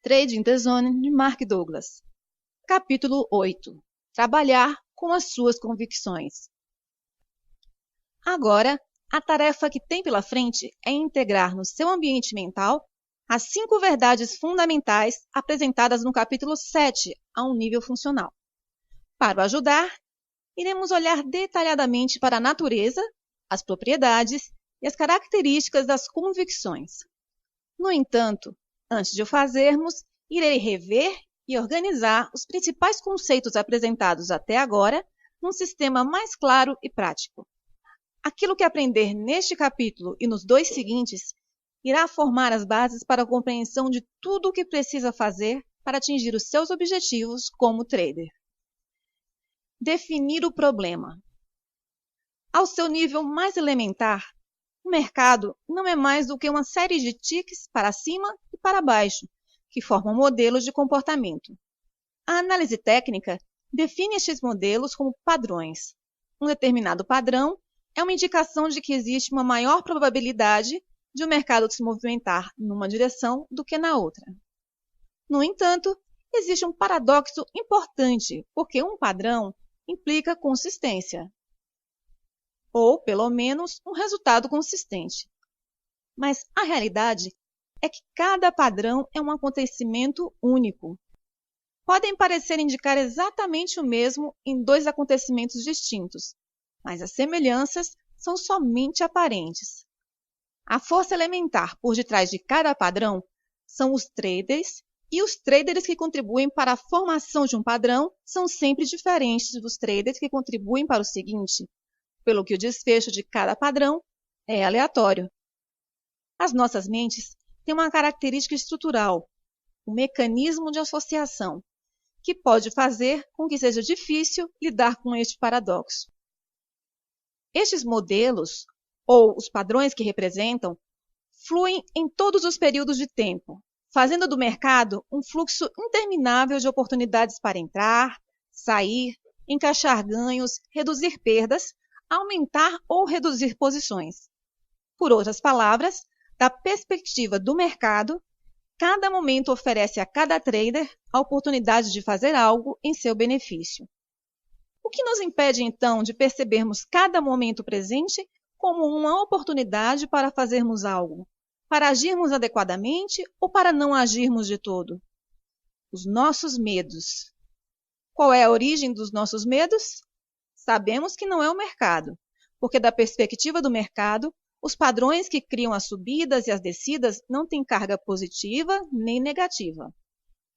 Trading the Zone, de Mark Douglas. Capítulo 8. Trabalhar com as suas convicções. Agora, a tarefa que tem pela frente é integrar no seu ambiente mental as 5 verdades fundamentais apresentadas no capítulo 7 a um nível funcional. Para o ajudar, iremos olhar detalhadamente para a natureza, as propriedades e as características das convicções. No entanto, antes de o fazermos, irei rever e organizar os principais conceitos apresentados até agora num sistema mais claro e prático. Aquilo que aprender neste capítulo e nos 2 seguintes irá formar as bases para a compreensão de tudo o que precisa fazer para atingir os seus objetivos como trader. Definir o problema. Ao seu nível mais elementar, o mercado não é mais do que uma série de ticks para cima e para baixo, que formam modelos de comportamento. A análise técnica define estes modelos como padrões. Um determinado padrão é uma indicação de que existe uma maior probabilidade de o mercado se movimentar numa direção do que na outra. No entanto, existe um paradoxo importante, porque um padrão implica consistência, ou, pelo menos, um resultado consistente. Mas a realidade é que cada padrão é um acontecimento único. Podem parecer indicar exatamente o mesmo em 2 acontecimentos distintos, mas as semelhanças são somente aparentes. A força elementar por detrás de cada padrão são os traders, e os traders que contribuem para a formação de um padrão são sempre diferentes dos traders que contribuem para o seguinte, pelo que o desfecho de cada padrão é aleatório. As nossas mentes têm uma característica estrutural, um mecanismo de associação, que pode fazer com que seja difícil lidar com este paradoxo. Estes modelos, ou os padrões que representam, fluem em todos os períodos de tempo, fazendo do mercado um fluxo interminável de oportunidades para entrar, sair, encaixar ganhos, reduzir perdas, aumentar ou reduzir posições. Por outras palavras, da perspectiva do mercado, cada momento oferece a cada trader a oportunidade de fazer algo em seu benefício. O que nos impede, então, de percebermos cada momento presente como uma oportunidade para fazermos algo, para agirmos adequadamente ou para não agirmos de todo? Os nossos medos. Qual é a origem dos nossos medos? Sabemos que não é o mercado, porque da perspectiva do mercado, os padrões que criam as subidas e as descidas não têm carga positiva nem negativa.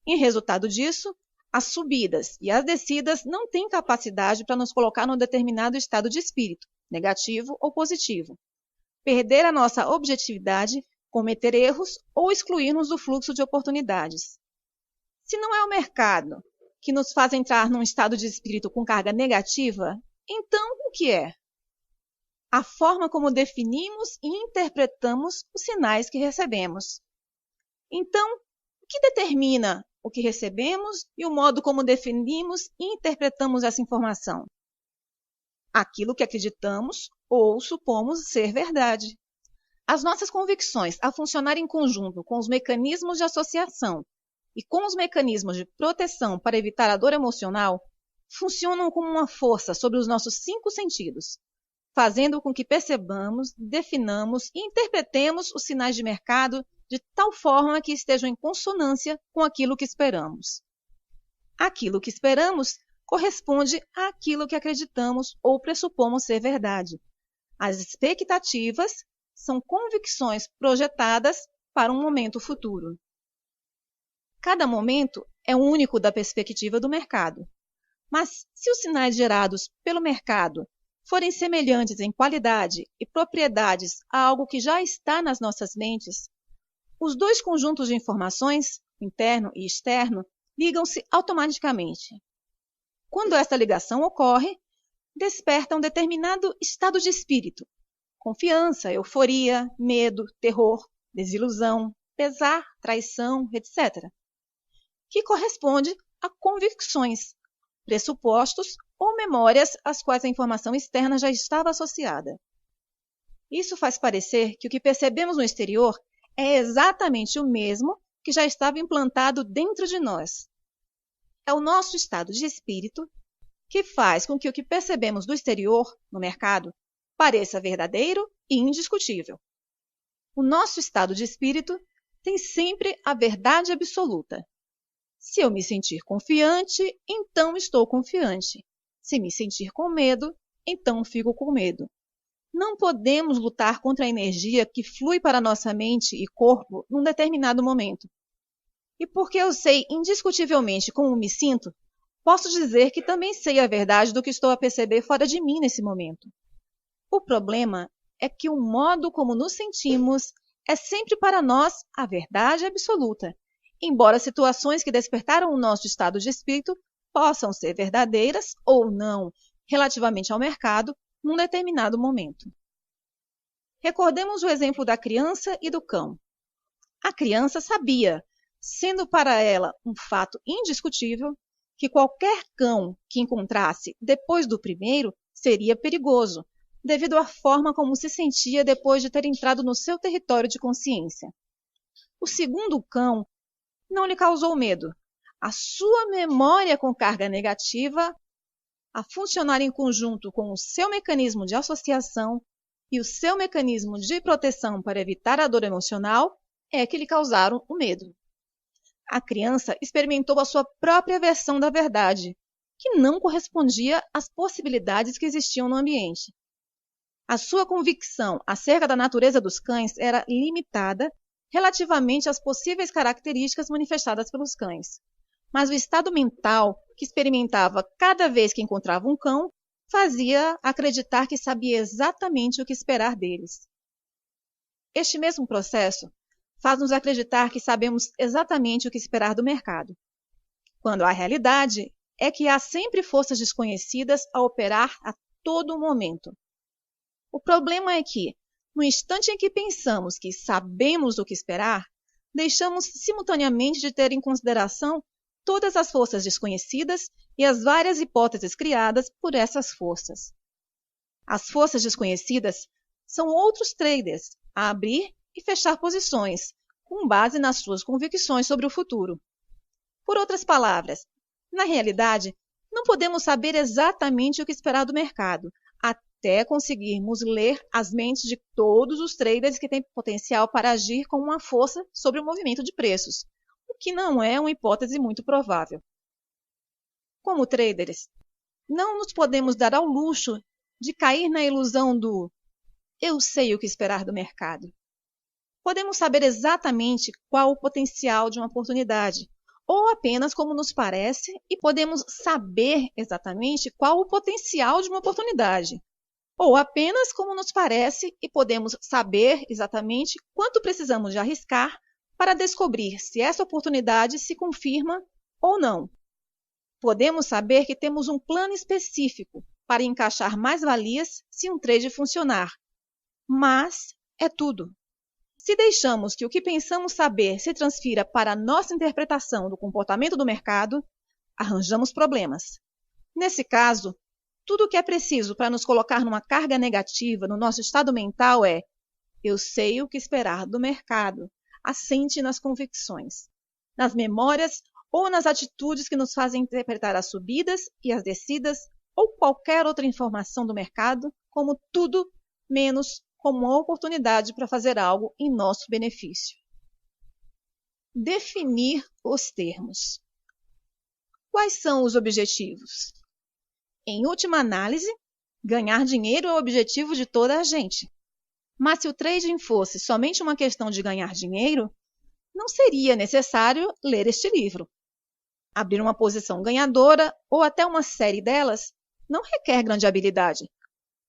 Em resultado disso, as subidas e as descidas não têm capacidade para nos colocar num determinado estado de espírito, negativo ou positivo, perder a nossa objetividade, cometer erros ou excluir-nos do fluxo de oportunidades. Se não é o mercado que nos faz entrar num estado de espírito com carga negativa, então o que é? A forma como definimos e interpretamos os sinais que recebemos. Então, o que determina o que recebemos e o modo como definimos e interpretamos essa informação? Aquilo que acreditamos ou supomos ser verdade. As nossas convicções, a funcionar em conjunto com os mecanismos de associação e com os mecanismos de proteção para evitar a dor emocional, funcionam como uma força sobre os nossos 5 sentidos, fazendo com que percebamos, definamos e interpretemos os sinais de mercado de tal forma que estejam em consonância com aquilo que esperamos. Aquilo que esperamos corresponde àquilo que acreditamos ou pressupomos ser verdade. As expectativas são convicções projetadas para um momento futuro. Cada momento é único da perspectiva do mercado. Mas se os sinais gerados pelo mercado forem semelhantes em qualidade e propriedades a algo que já está nas nossas mentes, os 2 conjuntos de informações, interno e externo, ligam-se automaticamente. Quando esta ligação ocorre, desperta um determinado estado de espírito, confiança, euforia, medo, terror, desilusão, pesar, traição, etc., que corresponde a convicções, pressupostos ou memórias às quais a informação externa já estava associada. Isso faz parecer que o que percebemos no exterior é exatamente o mesmo que já estava implantado dentro de nós. É o nosso estado de espírito que faz com que o que percebemos do exterior, no mercado, pareça verdadeiro e indiscutível. O nosso estado de espírito tem sempre a verdade absoluta. Se eu me sentir confiante, então estou confiante. Se me sentir com medo, então fico com medo. Não podemos lutar contra a energia que flui para nossa mente e corpo num determinado momento. E porque eu sei indiscutivelmente como me sinto, posso dizer que também sei a verdade do que estou a perceber fora de mim nesse momento. O problema é que o modo como nos sentimos é sempre para nós a verdade absoluta, embora situações que despertaram o nosso estado de espírito possam ser verdadeiras ou não, relativamente ao mercado, num determinado momento. Recordemos o exemplo da criança e do cão. A criança sabia, sendo para ela um fato indiscutível, que qualquer cão que encontrasse depois do primeiro seria perigoso, devido à forma como se sentia depois de ter entrado no seu território de consciência. O segundo cão não lhe causou medo. A sua memória com carga negativa, a funcionar em conjunto com o seu mecanismo de associação e o seu mecanismo de proteção para evitar a dor emocional, é que lhe causaram o medo. A criança experimentou a sua própria versão da verdade, que não correspondia às possibilidades que existiam no ambiente. A sua convicção acerca da natureza dos cães era limitada relativamente às possíveis características manifestadas pelos cães. Mas o estado mental que experimentava cada vez que encontrava um cão fazia acreditar que sabia exatamente o que esperar deles. Este mesmo processo faz-nos acreditar que sabemos exatamente o que esperar do mercado, quando a realidade é que há sempre forças desconhecidas a operar a todo momento. O problema é que, no instante em que pensamos que sabemos o que esperar, deixamos simultaneamente de ter em consideração todas as forças desconhecidas e as várias hipóteses criadas por essas forças. As forças desconhecidas são outros traders a abrir e fechar posições, com base nas suas convicções sobre o futuro. Por outras palavras, na realidade, não podemos saber exatamente o que esperar do mercado, até conseguirmos ler as mentes de todos os traders que têm potencial para agir com uma força sobre o movimento de preços, o que não é uma hipótese muito provável. Como traders, não nos podemos dar ao luxo de cair na ilusão do eu sei o que esperar do mercado. Podemos saber exatamente qual o potencial de uma oportunidade, ou apenas como nos parece, e podemos saber exatamente qual o potencial de uma oportunidade, ou apenas como nos parece e podemos saber exatamente quanto precisamos de arriscar para descobrir se essa oportunidade se confirma ou não. Podemos saber que temos um plano específico para encaixar mais-valias se um trade funcionar, mas é tudo. Se deixamos que o que pensamos saber se transfira para a nossa interpretação do comportamento do mercado, arranjamos problemas. Nesse caso, tudo o que é preciso para nos colocar numa carga negativa no nosso estado mental é eu sei o que esperar do mercado, assente nas convicções, nas memórias ou nas atitudes que nos fazem interpretar as subidas e as descidas ou qualquer outra informação do mercado como tudo menos como uma oportunidade para fazer algo em nosso benefício. Definir os termos. Quais são os objetivos? Em última análise, ganhar dinheiro é o objetivo de toda a gente. Mas se o trading fosse somente uma questão de ganhar dinheiro, não seria necessário ler este livro. Abrir uma posição ganhadora ou até uma série delas não requer grande habilidade.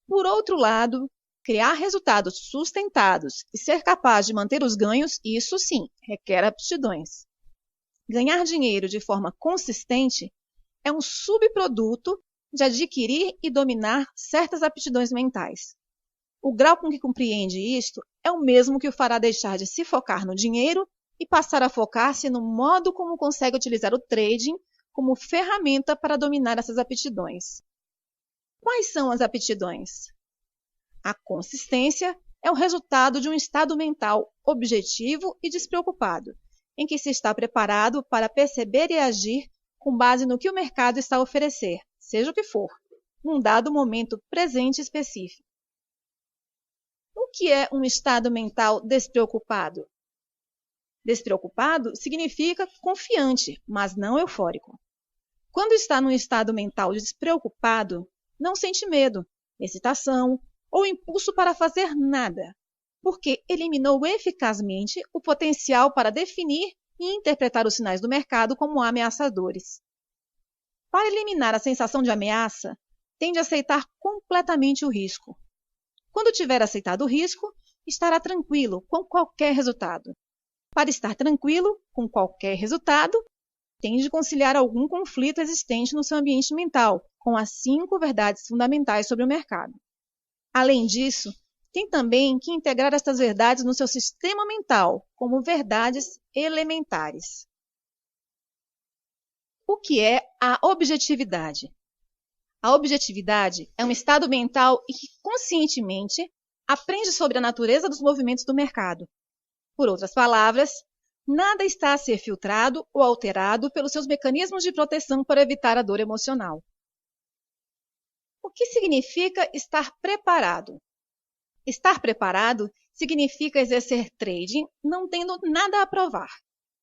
Por outro lado, criar resultados sustentados e ser capaz de manter os ganhos, isso sim, requer aptidões. Ganhar dinheiro de forma consistente é um subproduto de adquirir e dominar certas aptidões mentais. O grau com que compreende isto é o mesmo que o fará deixar de se focar no dinheiro e passar a focar-se no modo como consegue utilizar o trading como ferramenta para dominar essas aptidões. Quais são as aptidões? A consistência é o resultado de um estado mental objetivo e despreocupado, em que se está preparado para perceber e agir com base no que o mercado está a oferecer, seja o que for, num dado momento presente específico. O que é um estado mental despreocupado? Despreocupado significa confiante, mas não eufórico. Quando está num estado mental despreocupado, não sente medo, excitação ou impulso para fazer nada, porque eliminou eficazmente o potencial para definir e interpretar os sinais do mercado como ameaçadores. Para eliminar a sensação de ameaça, tende a aceitar completamente o risco. Quando tiver aceitado o risco, estará tranquilo com qualquer resultado. Para estar tranquilo com qualquer resultado, tende a conciliar algum conflito existente no seu ambiente mental com as 5 verdades fundamentais sobre o mercado. Além disso, tem também que integrar estas verdades no seu sistema mental como verdades elementares. O que é a objetividade? A objetividade é um estado mental em que conscientemente aprende sobre a natureza dos movimentos do mercado. Por outras palavras, nada está a ser filtrado ou alterado pelos seus mecanismos de proteção para evitar a dor emocional. O que significa estar preparado? Estar preparado significa exercer trading não tendo nada a provar.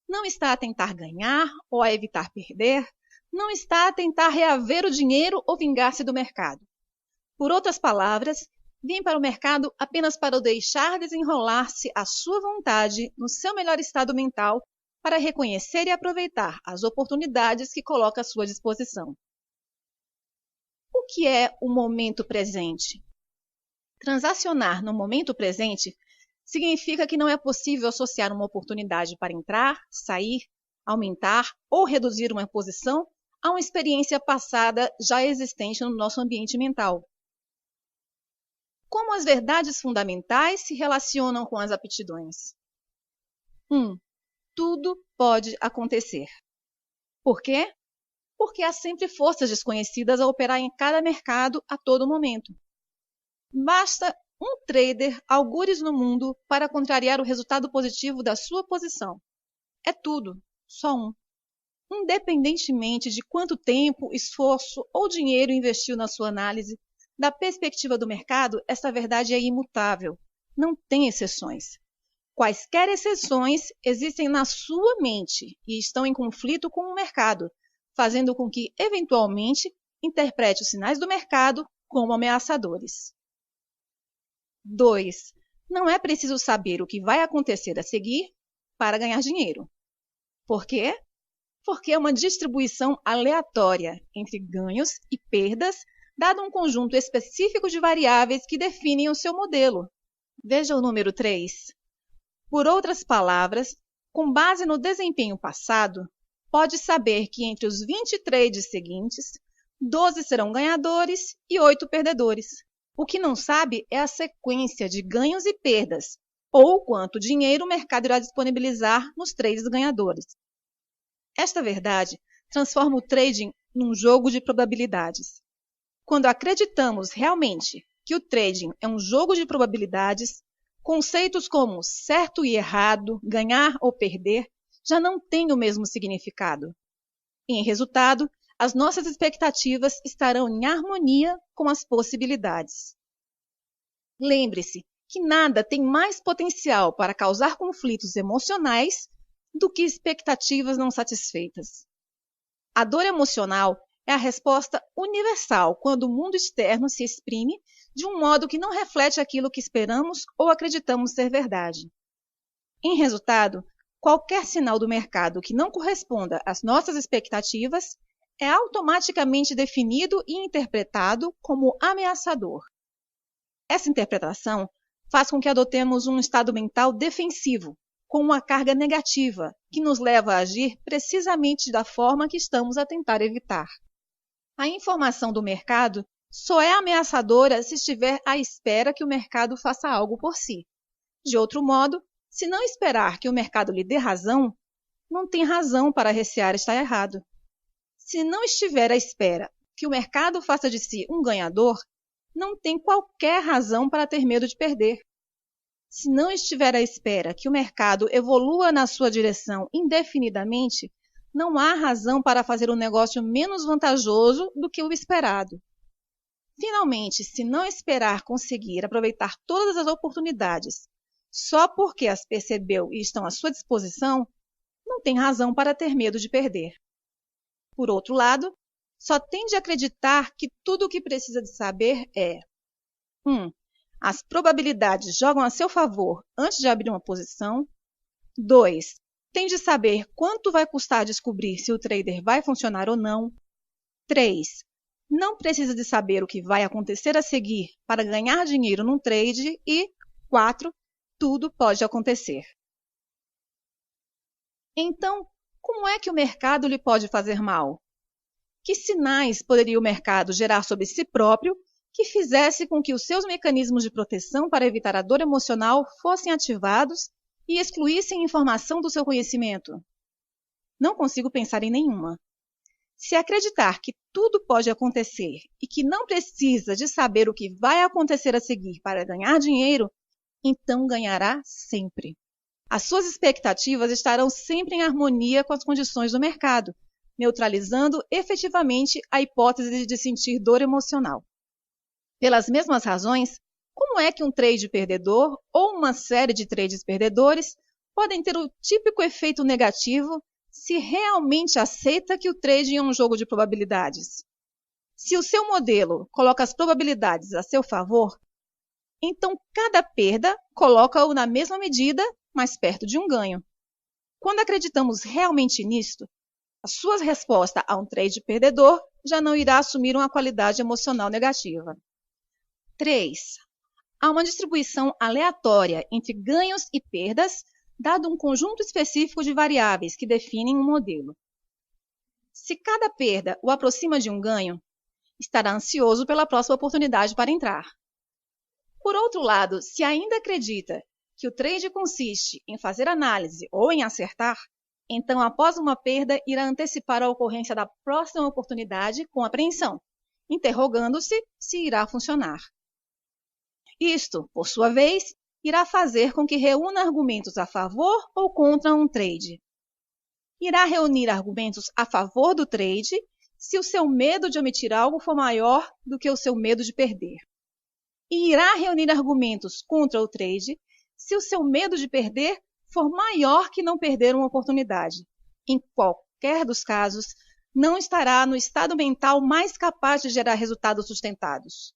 Não está a tentar ganhar ou a evitar perder, não está a tentar reaver o dinheiro ou vingar-se do mercado. Por outras palavras, vem para o mercado apenas para o deixar desenrolar-se à sua vontade no seu melhor estado mental para reconhecer e aproveitar as oportunidades que coloca à sua disposição. O que é o momento presente? Transacionar no momento presente significa que não é possível associar uma oportunidade para entrar, sair, aumentar ou reduzir uma posição a uma experiência passada já existente no nosso ambiente mental. Como as verdades fundamentais se relacionam com as aptidões? 1. Tudo pode acontecer. Por quê? Porque há sempre forças desconhecidas a operar em cada mercado a todo momento. Basta um trader algures no mundo para contrariar o resultado positivo da sua posição. É tudo, só um. Independentemente de quanto tempo, esforço ou dinheiro investiu na sua análise, da perspectiva do mercado, essa verdade é imutável. Não tem exceções. Quaisquer exceções existem na sua mente e estão em conflito com o mercado, fazendo com que, eventualmente, interprete os sinais do mercado como ameaçadores. 2. Não é preciso saber o que vai acontecer a seguir para ganhar dinheiro. Por quê? Porque é uma distribuição aleatória entre ganhos e perdas, dado um conjunto específico de variáveis que definem o seu modelo. Veja o número 3. Por outras palavras, com base no desempenho passado, pode saber que entre os 20 trades seguintes, 12 serão ganhadores e 8 perdedores. O que não sabe é a sequência de ganhos e perdas, ou quanto dinheiro o mercado irá disponibilizar nos trades ganhadores. Esta verdade transforma o trading num jogo de probabilidades. Quando acreditamos realmente que o trading é um jogo de probabilidades, conceitos como certo e errado, ganhar ou perder, já não têm o mesmo significado. Em resultado, as nossas expectativas estarão em harmonia com as possibilidades. Lembre-se que nada tem mais potencial para causar conflitos emocionais do que expectativas não satisfeitas. A dor emocional é a resposta universal quando o mundo externo se exprime de um modo que não reflete aquilo que esperamos ou acreditamos ser verdade. Em resultado, qualquer sinal do mercado que não corresponda às nossas expectativas é automaticamente definido e interpretado como ameaçador. Essa interpretação faz com que adotemos um estado mental defensivo, com uma carga negativa, que nos leva a agir precisamente da forma que estamos a tentar evitar. A informação do mercado só é ameaçadora se estiver à espera que o mercado faça algo por si. De outro modo, se não esperar que o mercado lhe dê razão, não tem razão para recear estar errado. Se não estiver à espera que o mercado faça de si um ganhador, não tem qualquer razão para ter medo de perder. Se não estiver à espera que o mercado evolua na sua direção indefinidamente, não há razão para fazer um negócio menos vantajoso do que o esperado. Finalmente, se não esperar conseguir aproveitar todas as oportunidades só porque as percebeu e estão à sua disposição, não tem razão para ter medo de perder. Por outro lado, só tem de acreditar que tudo o que precisa de saber é 1. As probabilidades jogam a seu favor antes de abrir uma posição. 2. Tem de saber quanto vai custar descobrir se o trader vai funcionar ou não. 3. Não precisa de saber o que vai acontecer a seguir para ganhar dinheiro num trade. E 4. Tudo pode acontecer. Então, como é que o mercado lhe pode fazer mal? Que sinais poderia o mercado gerar sobre si próprio que fizesse com que os seus mecanismos de proteção para evitar a dor emocional fossem ativados e excluíssem informação do seu conhecimento? Não consigo pensar em nenhuma. Se acreditar que tudo pode acontecer e que não precisa de saber o que vai acontecer a seguir para ganhar dinheiro, então ganhará sempre. As suas expectativas estarão sempre em harmonia com as condições do mercado, neutralizando efetivamente a hipótese de sentir dor emocional. Pelas mesmas razões, como é que um trade perdedor ou uma série de trades perdedores podem ter o típico efeito negativo se realmente aceita que o trade é um jogo de probabilidades? Se o seu modelo coloca as probabilidades a seu favor, então cada perda coloca-o na mesma medida, mais perto de um ganho. Quando acreditamos realmente nisto, a sua resposta a um trade perdedor já não irá assumir uma qualidade emocional negativa. 3. Há uma distribuição aleatória entre ganhos e perdas, dado um conjunto específico de variáveis que definem um modelo. Se cada perda o aproxima de um ganho, estará ansioso pela próxima oportunidade para entrar. Por outro lado, se ainda acredita que o trade consiste em fazer análise ou em acertar, então após uma perda irá antecipar a ocorrência da próxima oportunidade com apreensão, interrogando-se se irá funcionar. Isto, por sua vez, irá fazer com que reúna argumentos a favor ou contra um trade. Irá reunir argumentos a favor do trade se o seu medo de omitir algo for maior do que o seu medo de perder. E irá reunir argumentos contra o trade se o seu medo de perder for maior que não perder uma oportunidade. Em qualquer dos casos, não estará no estado mental mais capaz de gerar resultados sustentados.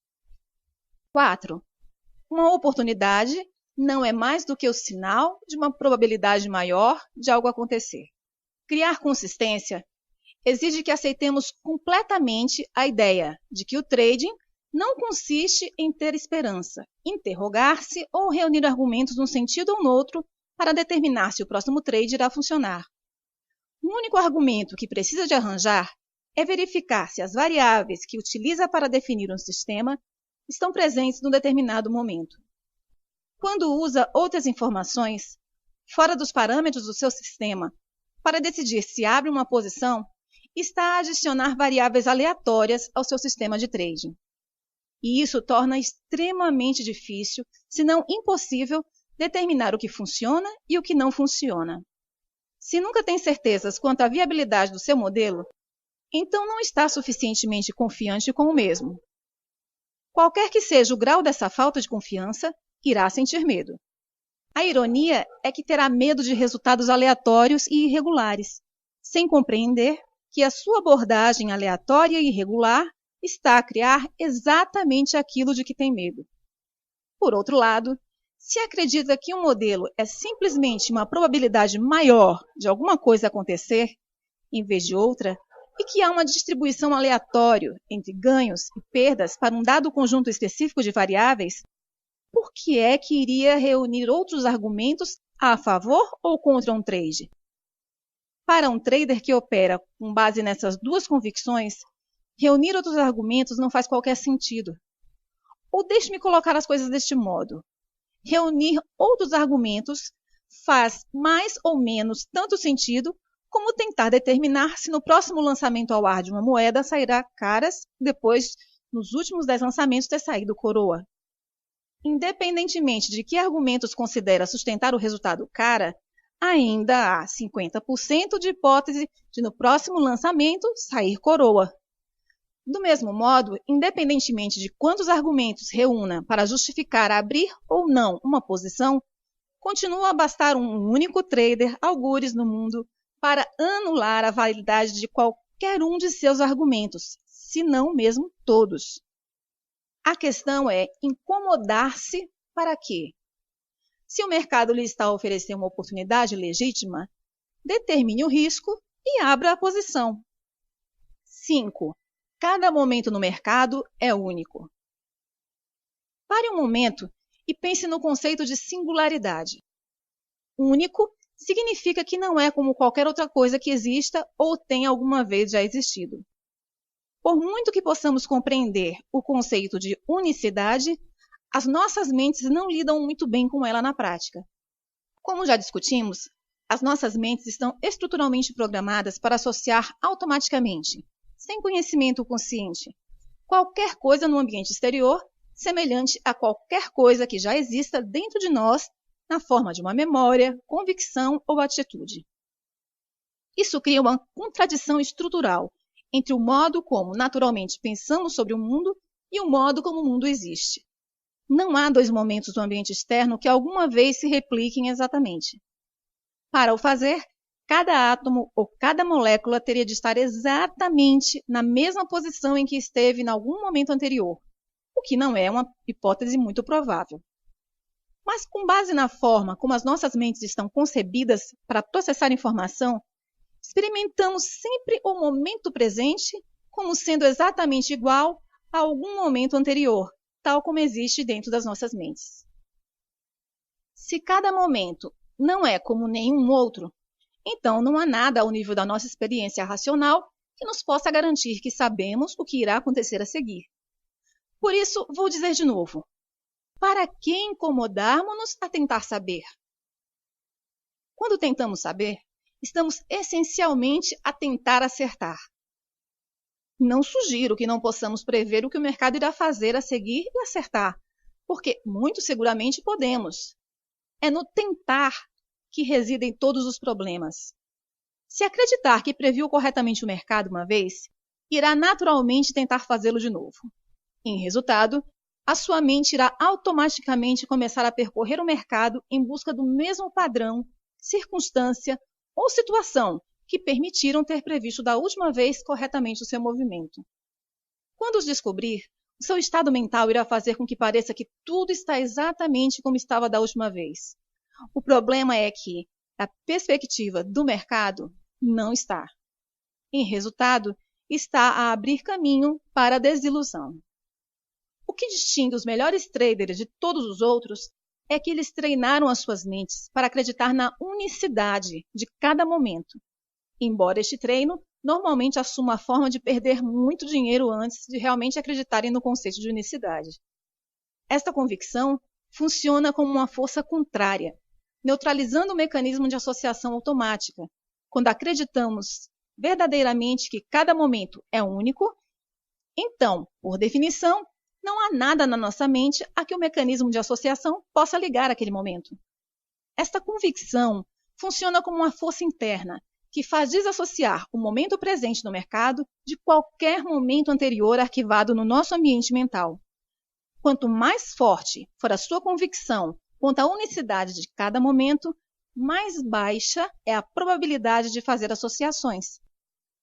4. Uma oportunidade não é mais do que o sinal de uma probabilidade maior de algo acontecer. Criar consistência exige que aceitemos completamente a ideia de que o trading não consiste em ter esperança, interrogar-se ou reunir argumentos num sentido ou no outro para determinar se o próximo trade irá funcionar. O único argumento que precisa de arranjar é verificar se as variáveis que utiliza para definir um sistema estão presentes num determinado momento. Quando usa outras informações, fora dos parâmetros do seu sistema, para decidir se abre uma posição, está a adicionar variáveis aleatórias ao seu sistema de trading. E isso torna extremamente difícil, se não impossível, determinar o que funciona e o que não funciona. Se nunca tem certezas quanto à viabilidade do seu modelo, então não está suficientemente confiante com o mesmo. Qualquer que seja o grau dessa falta de confiança, irá sentir medo. A ironia é que terá medo de resultados aleatórios e irregulares, sem compreender que a sua abordagem aleatória e irregular está a criar exatamente aquilo de que tem medo. Por outro lado, se acredita que um modelo é simplesmente uma probabilidade maior de alguma coisa acontecer, em vez de outra, e que há uma distribuição aleatória entre ganhos e perdas para um dado conjunto específico de variáveis, por que é que iria reunir outros argumentos a favor ou contra um trade? Para um trader que opera com base nessas duas convicções, reunir outros argumentos não faz qualquer sentido. Ou deixe-me colocar as coisas deste modo. Reunir outros argumentos faz mais ou menos tanto sentido como tentar determinar se no próximo lançamento ao ar de uma moeda sairá caras depois, nos últimos 10 lançamentos, ter saído coroa. Independentemente de que argumentos considera sustentar o resultado cara, ainda há 50% de hipótese de no próximo lançamento sair coroa. Do mesmo modo, independentemente de quantos argumentos reúna para justificar abrir ou não uma posição, continua a bastar um único trader algures no mundo para anular a validade de qualquer um de seus argumentos, se não mesmo todos. A questão é incomodar-se para quê? Se o mercado lhe está a oferecer uma oportunidade legítima, determine o risco e abra a posição. 5. Cada momento no mercado é único. Pare um momento e pense no conceito de singularidade. Único significa que não é como qualquer outra coisa que exista ou tenha alguma vez já existido. Por muito que possamos compreender o conceito de unicidade, as nossas mentes não lidam muito bem com ela na prática. Como já discutimos, as nossas mentes estão estruturalmente programadas para associar automaticamente, sem conhecimento consciente, qualquer coisa no ambiente exterior, semelhante a qualquer coisa que já exista dentro de nós, na forma de uma memória, convicção ou atitude. Isso cria uma contradição estrutural entre o modo como naturalmente pensamos sobre o mundo e o modo como o mundo existe. Não há dois momentos do ambiente externo que alguma vez se repliquem exatamente. Para o fazer, cada átomo ou cada molécula teria de estar exatamente na mesma posição em que esteve em algum momento anterior, o que não é uma hipótese muito provável. Mas com base na forma como as nossas mentes estão concebidas para processar informação, experimentamos sempre o momento presente como sendo exatamente igual a algum momento anterior, tal como existe dentro das nossas mentes. Se cada momento não é como nenhum outro, então não há nada ao nível da nossa experiência racional que nos possa garantir que sabemos o que irá acontecer a seguir. Por isso, vou dizer de novo: para que incomodarmos-nos a tentar saber? Quando tentamos saber, estamos essencialmente a tentar acertar. Não sugiro que não possamos prever o que o mercado irá fazer a seguir e acertar, porque muito seguramente podemos. É no tentar que residem todos os problemas. Se acreditar que previu corretamente o mercado uma vez, irá naturalmente tentar fazê-lo de novo. Em resultado, a sua mente irá automaticamente começar a percorrer o mercado em busca do mesmo padrão, circunstância ou situação que permitiram ter previsto da última vez corretamente o seu movimento. Quando os descobrir, o seu estado mental irá fazer com que pareça que tudo está exatamente como estava da última vez. O problema é que, da perspectiva do mercado, não está. Em resultado, está a abrir caminho para a desilusão. O que distingue os melhores traders de todos os outros é que eles treinaram as suas mentes para acreditar na unicidade de cada momento, embora este treino normalmente assuma a forma de perder muito dinheiro antes de realmente acreditarem no conceito de unicidade. Esta convicção funciona como uma força contrária, neutralizando o mecanismo de associação automática, quando acreditamos verdadeiramente que cada momento é único. Então, por definição, não há nada na nossa mente a que o mecanismo de associação possa ligar aquele momento. Esta convicção funciona como uma força interna que faz desassociar o momento presente no mercado de qualquer momento anterior arquivado no nosso ambiente mental. Quanto mais forte for a sua convicção quanto à unicidade de cada momento, mais baixa é a probabilidade de fazer associações.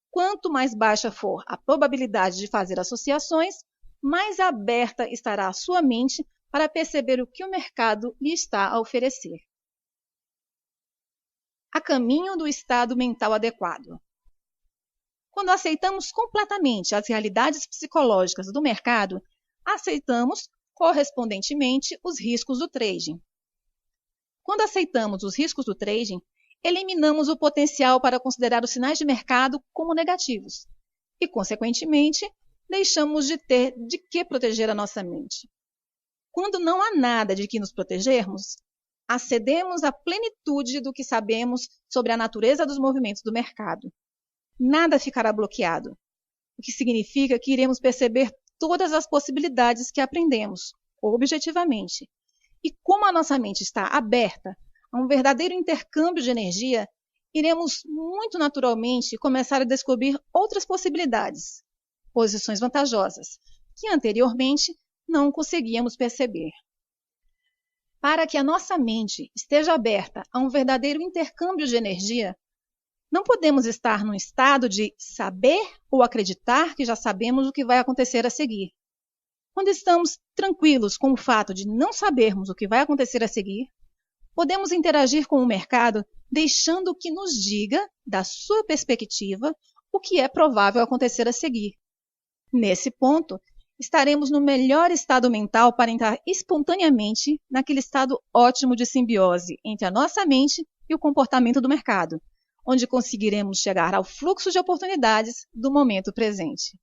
Quanto mais baixa for a probabilidade de fazer associações, mais aberta estará a sua mente para perceber o que o mercado lhe está a oferecer. A caminho do estado mental adequado. Quando aceitamos completamente as realidades psicológicas do mercado, aceitamos correspondentemente os riscos do trading. Quando aceitamos os riscos do trading, eliminamos o potencial para considerar os sinais de mercado como negativos e, consequentemente, deixamos de ter de que proteger a nossa mente. Quando não há nada de que nos protegermos, acedemos à plenitude do que sabemos sobre a natureza dos movimentos do mercado. Nada ficará bloqueado, o que significa que iremos perceber todas as possibilidades que aprendemos, objetivamente. E como a nossa mente está aberta a um verdadeiro intercâmbio de energia, iremos muito naturalmente começar a descobrir outras possibilidades, posições vantajosas, que anteriormente não conseguíamos perceber. Para que a nossa mente esteja aberta a um verdadeiro intercâmbio de energia, não podemos estar num estado de saber ou acreditar que já sabemos o que vai acontecer a seguir. Quando estamos tranquilos com o fato de não sabermos o que vai acontecer a seguir, podemos interagir com o mercado deixando que nos diga, da sua perspectiva, o que é provável acontecer a seguir. Nesse ponto, estaremos no melhor estado mental para entrar espontaneamente naquele estado ótimo de simbiose entre a nossa mente e o comportamento do mercado, onde conseguiremos chegar ao fluxo de oportunidades do momento presente.